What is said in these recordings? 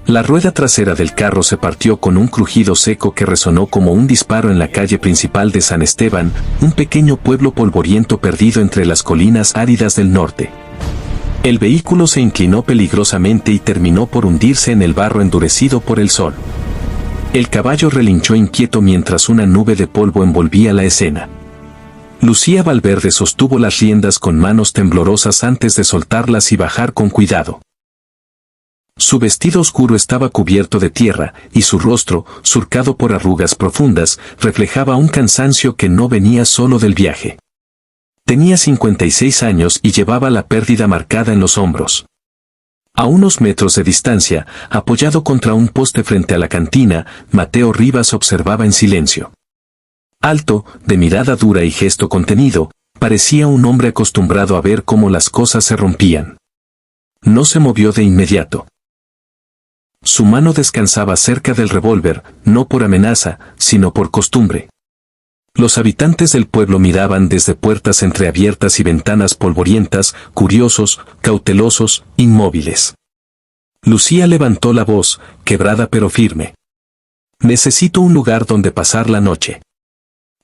La rueda trasera del carro se partió con un crujido seco que resonó como un disparo en la calle principal de San Esteban, un pequeño pueblo polvoriento perdido entre las colinas áridas del norte. El vehículo se inclinó peligrosamente y terminó por hundirse en el barro endurecido por el sol. El caballo relinchó inquieto mientras una nube de polvo envolvía la escena. Lucía Valverde sostuvo las riendas con manos temblorosas antes de soltarlas y bajar con cuidado. Su vestido oscuro estaba cubierto de tierra, y su rostro, surcado por arrugas profundas, reflejaba un cansancio que no venía solo del viaje. Tenía 56 años y llevaba la pérdida marcada en los hombros. A unos metros de distancia, apoyado contra un poste frente a la cantina, Mateo Rivas observaba en silencio. Alto, de mirada dura y gesto contenido, parecía un hombre acostumbrado a ver cómo las cosas se rompían. No se movió de inmediato. Su mano descansaba cerca del revólver, no por amenaza, sino por costumbre. Los habitantes del pueblo miraban desde puertas entreabiertas y ventanas polvorientas, curiosos, cautelosos, inmóviles. Lucía levantó la voz, quebrada pero firme. Necesito un lugar donde pasar la noche.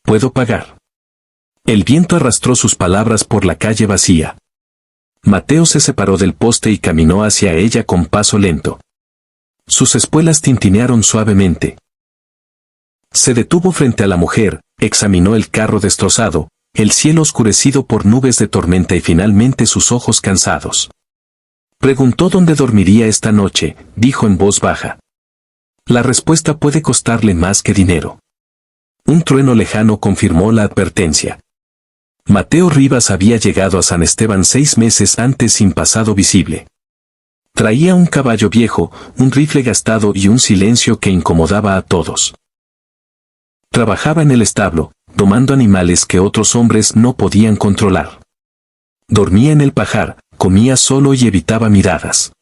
¿Puedo pagar? El viento arrastró sus palabras por la calle vacía. Mateo se separó del poste y caminó hacia ella con paso lento. Sus espuelas tintinearon suavemente. Se detuvo frente a la mujer, examinó el carro destrozado, el cielo oscurecido por nubes de tormenta y finalmente sus ojos cansados. Preguntó dónde dormiría esta noche, dijo en voz baja. La respuesta puede costarle más que dinero. Un trueno lejano confirmó la advertencia. Mateo Rivas había llegado a San Esteban 6 meses antes sin pasado visible. Traía un caballo viejo, un rifle gastado y un silencio que incomodaba a todos. Trabajaba en el establo, domando animales que otros hombres no podían controlar. Dormía en el pajar, comía solo y evitaba miradas.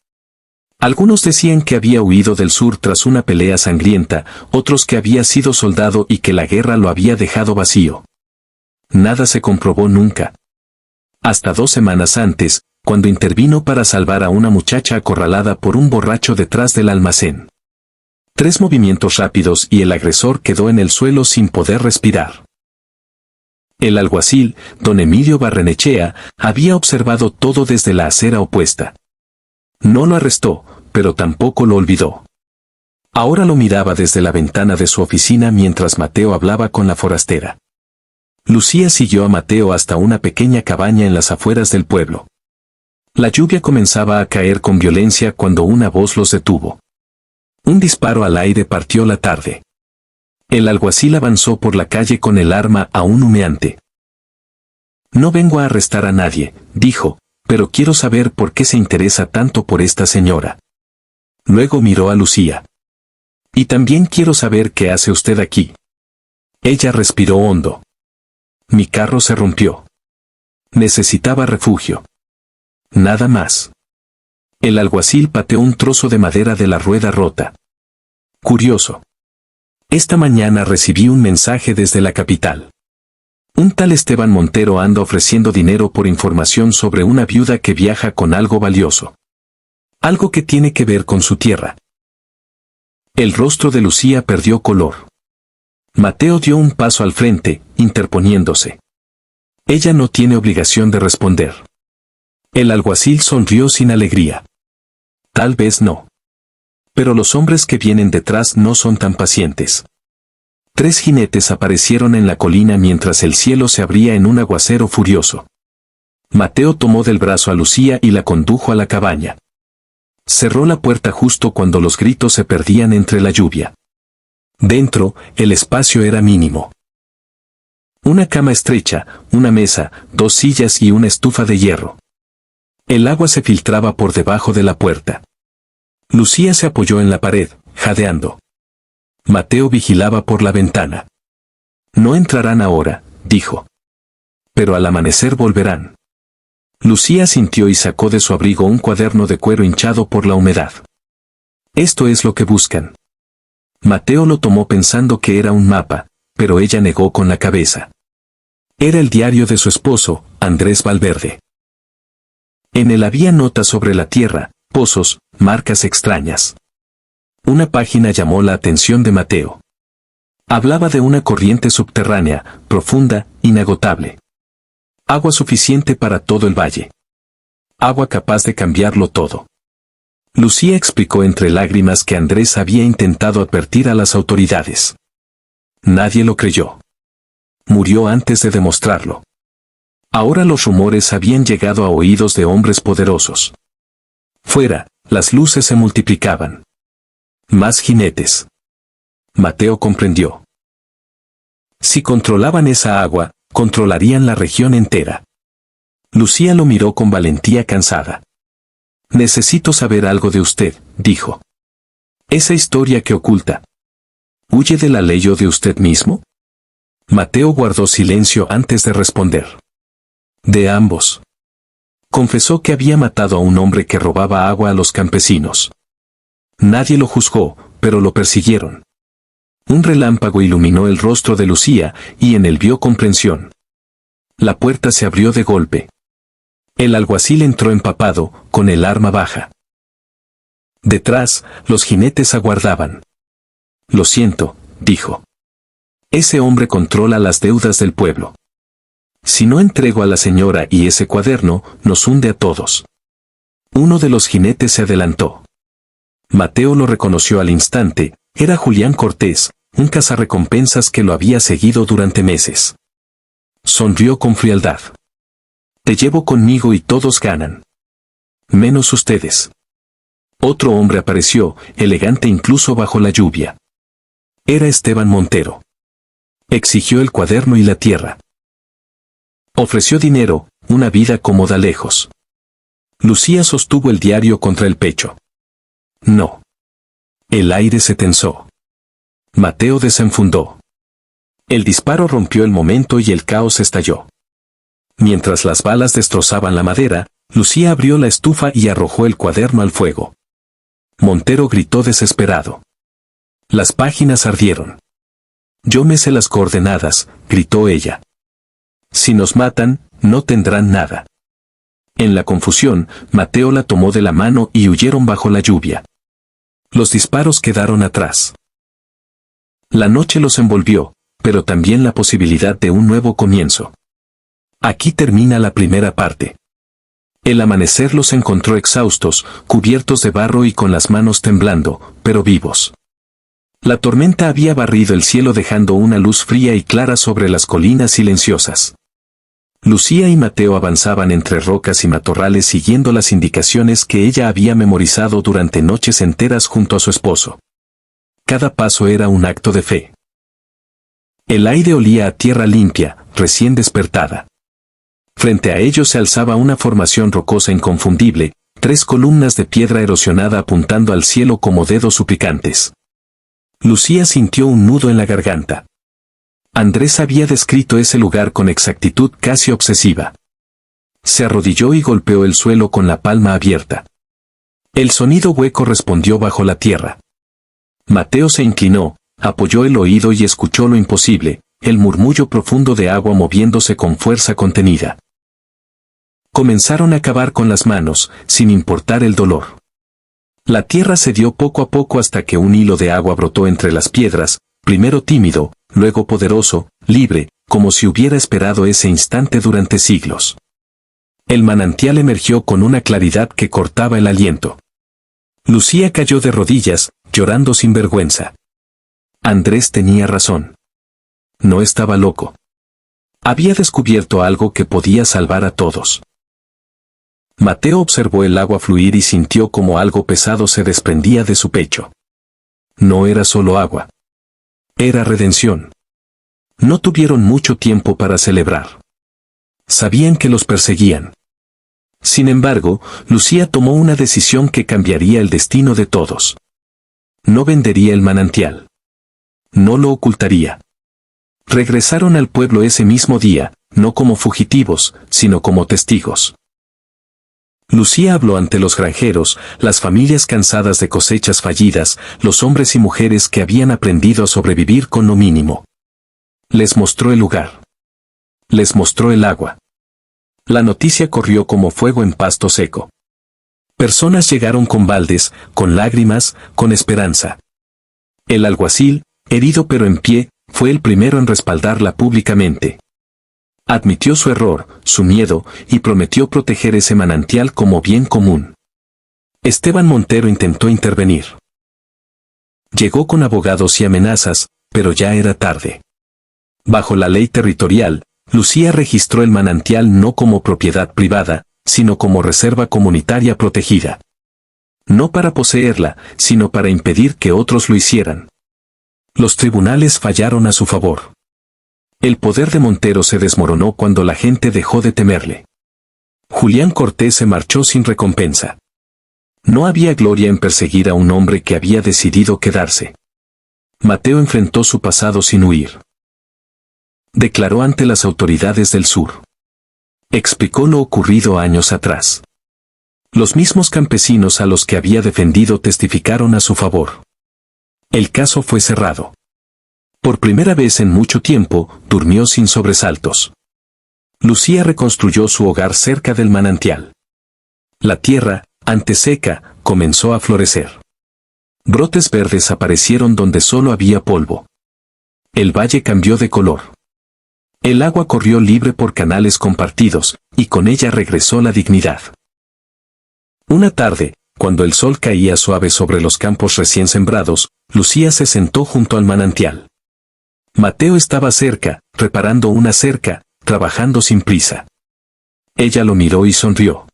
Algunos decían que había huido del sur tras una pelea sangrienta, otros que había sido soldado y que la guerra lo había dejado vacío. Nada se comprobó nunca. Hasta 2 semanas antes, cuando intervino para salvar a una muchacha acorralada por un borracho detrás del almacén. 3 movimientos rápidos y el agresor quedó en el suelo sin poder respirar. El alguacil, don Emilio Barrenechea, había observado todo desde la acera opuesta. No lo arrestó, pero tampoco lo olvidó. Ahora lo miraba desde la ventana de su oficina mientras Mateo hablaba con la forastera. Lucía siguió a Mateo hasta una pequeña cabaña en las afueras del pueblo. La lluvia comenzaba a caer con violencia cuando una voz los detuvo. Un disparo al aire partió la tarde. El alguacil avanzó por la calle con el arma aún humeante. No vengo a arrestar a nadie, dijo, pero quiero saber por qué se interesa tanto por esta señora. Luego miró a Lucía. Y también quiero saber qué hace usted aquí. Ella respiró hondo. Mi carro se rompió. Necesitaba refugio. Nada más. El alguacil pateó un trozo de madera de la rueda rota. Curioso. Esta mañana recibí un mensaje desde la capital. Un tal Esteban Montero anda ofreciendo dinero por información sobre una viuda que viaja con algo valioso. Algo que tiene que ver con su tierra. El rostro de Lucía perdió color. Mateo dio un paso al frente, interponiéndose. Ella no tiene obligación de responder. El alguacil sonrió sin alegría. Tal vez no. Pero los hombres que vienen detrás no son tan pacientes. 3 jinetes aparecieron en la colina mientras el cielo se abría en un aguacero furioso. Mateo tomó del brazo a Lucía y la condujo a la cabaña. Cerró la puerta justo cuando los gritos se perdían entre la lluvia. Dentro, el espacio era mínimo. Una cama estrecha, una mesa, 2 sillas y una estufa de hierro. El agua se filtraba por debajo de la puerta. Lucía se apoyó en la pared, jadeando. Mateo vigilaba por la ventana. No entrarán ahora, dijo. Pero al amanecer volverán. Lucía sintió y sacó de su abrigo un cuaderno de cuero hinchado por la humedad. Esto es lo que buscan. Mateo lo tomó pensando que era un mapa, pero ella negó con la cabeza. Era el diario de su esposo, Andrés Valverde. En él había notas sobre la tierra, pozos, marcas extrañas. Una página llamó la atención de Mateo. Hablaba de una corriente subterránea, profunda, inagotable. Agua suficiente para todo el valle. Agua capaz de cambiarlo todo. Lucía explicó entre lágrimas que Andrés había intentado advertir a las autoridades. Nadie lo creyó. Murió antes de demostrarlo. Ahora los rumores habían llegado a oídos de hombres poderosos. Fuera, las luces se multiplicaban. Más jinetes. Mateo comprendió. Si controlaban esa agua, controlarían la región entera. Lucía lo miró con valentía cansada. Necesito saber algo de usted, dijo. Esa historia que oculta. ¿Huye de la ley o de usted mismo? Mateo guardó silencio antes de responder. De ambos. Confesó que había matado a un hombre que robaba agua a los campesinos. Nadie lo juzgó, pero lo persiguieron. Un relámpago iluminó el rostro de Lucía y en él vio comprensión. La puerta se abrió de golpe. El alguacil entró empapado, con el arma baja. Detrás, los jinetes aguardaban. Lo siento, dijo. Ese hombre controla las deudas del pueblo. Si no entrego a la señora y ese cuaderno, nos hunde a todos. Uno de los jinetes se adelantó. Mateo lo reconoció al instante, era Julián Cortés, un cazarrecompensas que lo había seguido durante meses. Sonrió con frialdad. Te llevo conmigo y todos ganan. Menos ustedes. Otro hombre apareció, elegante incluso bajo la lluvia. Era Esteban Montero. Exigió el cuaderno y la tierra. Ofreció dinero, una vida cómoda lejos. Lucía sostuvo el diario contra el pecho. No. El aire se tensó. Mateo desenfundó. El disparo rompió el momento y el caos estalló. Mientras las balas destrozaban la madera, Lucía abrió la estufa y arrojó el cuaderno al fuego. Montero gritó desesperado. Las páginas ardieron. Yo me sé las coordenadas, gritó ella. Si nos matan, no tendrán nada. En la confusión, Mateo la tomó de la mano y huyeron bajo la lluvia. Los disparos quedaron atrás. La noche los envolvió, pero también la posibilidad de un nuevo comienzo. Aquí termina la primera parte. El amanecer los encontró exhaustos, cubiertos de barro y con las manos temblando, pero vivos. La tormenta había barrido el cielo dejando una luz fría y clara sobre las colinas silenciosas. Lucía y Mateo avanzaban entre rocas y matorrales siguiendo las indicaciones que ella había memorizado durante noches enteras junto a su esposo. Cada paso era un acto de fe. El aire olía a tierra limpia, recién despertada. Frente a ellos se alzaba una formación rocosa inconfundible, 3 columnas de piedra erosionada apuntando al cielo como dedos suplicantes. Lucía sintió un nudo en la garganta. Andrés había descrito ese lugar con exactitud casi obsesiva. Se arrodilló y golpeó el suelo con la palma abierta. El sonido hueco respondió bajo la tierra. Mateo se inclinó, apoyó el oído y escuchó lo imposible, el murmullo profundo de agua moviéndose con fuerza contenida. Comenzaron a cavar con las manos, sin importar el dolor. La tierra cedió poco a poco hasta que un hilo de agua brotó entre las piedras, primero tímido, luego poderoso, libre, como si hubiera esperado ese instante durante siglos. El manantial emergió con una claridad que cortaba el aliento. Lucía cayó de rodillas, llorando sin vergüenza. Andrés tenía razón. No estaba loco. Había descubierto algo que podía salvar a todos. Mateo observó el agua fluir y sintió como algo pesado se desprendía de su pecho. No era solo agua. Era redención. No tuvieron mucho tiempo para celebrar. Sabían que los perseguían. Sin embargo, Lucía tomó una decisión que cambiaría el destino de todos. No vendería el manantial. No lo ocultaría. Regresaron al pueblo ese mismo día, no como fugitivos, sino como testigos. Lucía habló ante los granjeros, las familias cansadas de cosechas fallidas, los hombres y mujeres que habían aprendido a sobrevivir con lo mínimo. Les mostró el lugar. Les mostró el agua. La noticia corrió como fuego en pasto seco. Personas llegaron con baldes, con lágrimas, con esperanza. El alguacil, herido pero en pie, fue el primero en respaldarla públicamente. Admitió su error, su miedo, y prometió proteger ese manantial como bien común. Esteban Montero intentó intervenir. Llegó con abogados y amenazas, pero ya era tarde. Bajo la ley territorial, Lucía registró el manantial no como propiedad privada, sino como reserva comunitaria protegida. No para poseerla, sino para impedir que otros lo hicieran. Los tribunales fallaron a su favor. El poder de Montero se desmoronó cuando la gente dejó de temerle. Julián Cortés se marchó sin recompensa. No había gloria en perseguir a un hombre que había decidido quedarse. Mateo enfrentó su pasado sin huir. Declaró ante las autoridades del sur. Explicó lo ocurrido años atrás. Los mismos campesinos a los que había defendido testificaron a su favor. El caso fue cerrado. Por primera vez en mucho tiempo, durmió sin sobresaltos. Lucía reconstruyó su hogar cerca del manantial. La tierra, antes seca, comenzó a florecer. Brotes verdes aparecieron donde solo había polvo. El valle cambió de color. El agua corrió libre por canales compartidos, y con ella regresó la dignidad. Una tarde, cuando el sol caía suave sobre los campos recién sembrados, Lucía se sentó junto al manantial. Mateo estaba cerca, reparando una cerca, trabajando sin prisa. Ella lo miró y sonrió.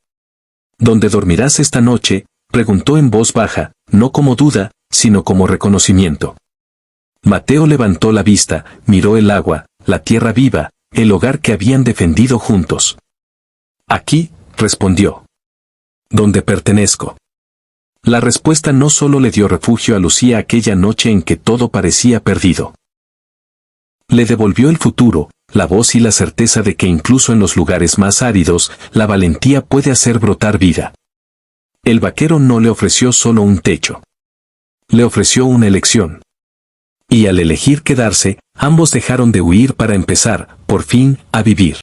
¿Dónde dormirás esta noche?, preguntó en voz baja, no como duda, sino como reconocimiento. Mateo levantó la vista, miró el agua, la tierra viva, el hogar que habían defendido juntos. Aquí, respondió. Donde pertenezco. La respuesta no solo le dio refugio a Lucía aquella noche en que todo parecía perdido. Le devolvió el futuro, la voz y la certeza de que incluso en los lugares más áridos, la valentía puede hacer brotar vida. El vaquero no le ofreció solo un techo. Le ofreció una elección. Y al elegir quedarse, ambos dejaron de huir para empezar, por fin, a vivir.